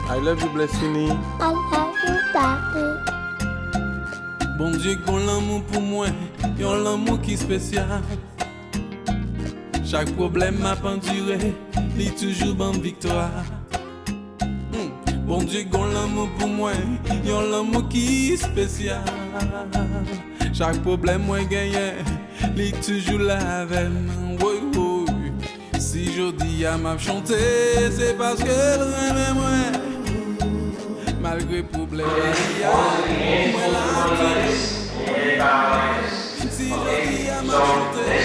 I love you, Rosiny. I love you, Daddy. Bon Dieu, qu'on l'amour pour moi, yon l'amour qui spécial. Chaque problème m'a penduré, li toujours bonne victoire. Bon Dieu, qu'on l'amour pour moi, yon l'amour qui spécial. Chaque problème moi gagné, li toujours la veine. Oui, oui. Si je dis à ma chanter, c'est parce que elle moi. Malgré problème, il y a si je dis à ma chanter,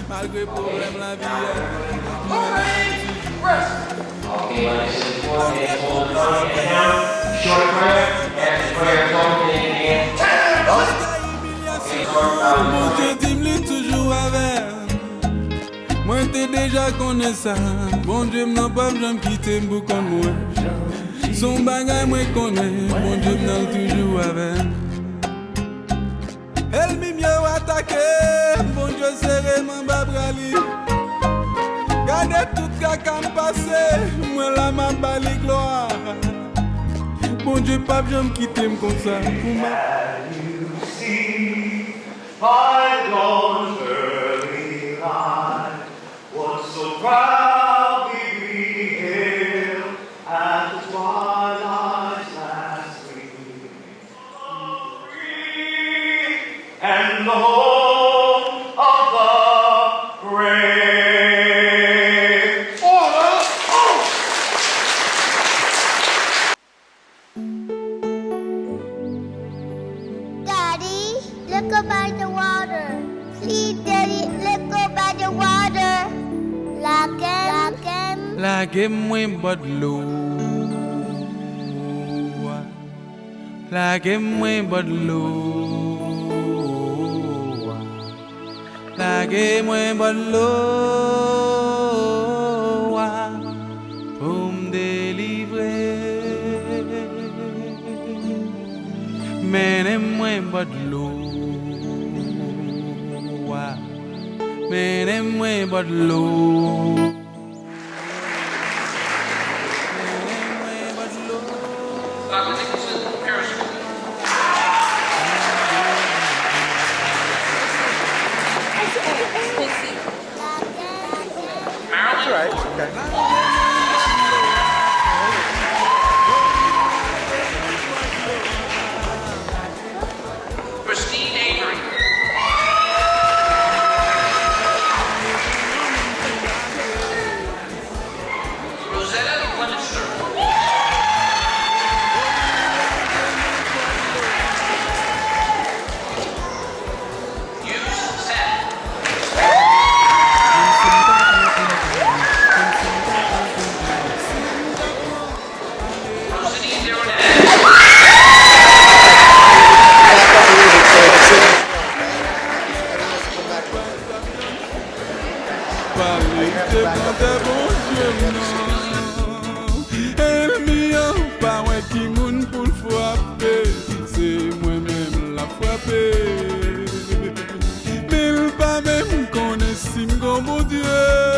malgré problème, la vie Okay, like I said before, we have hold the front and down, short prayer, after prayer, talk, and again. mon Dieu, dis-moi toujours avec. Moi, t'es déjà connais ça. Bon Dieu, m'en pas jamais quitter pour comme moi. Son bagage, moi, connais. Bon Dieu, m'en toujours avec. Elle m'a mieux attaqué. Bon Dieu, serré mon babrali. Gardez tout caca passé. Moi, là, ma bali gloire. Bon Dieu, pas jamais quitter comme ça. My dawn's early light was so proudly beheld at the twilight's last gleam, and the home of the brave. Order! Daddy, look up by the water. Please, Daddy, look up by the water. Like him. La game moins bas de l'eau. La game moins bas de l'eau. La game moins bas de l'eau. Pour me délivrer. Mais moins bas de l'eau. Mais moins bas de l'eau. That's right. Okay. Rosiny Deronette. Elle m'y a pas ouais qui moun pour le frapper. C'est moi-même la frapper. Mais pas même connaît si mon Dieu.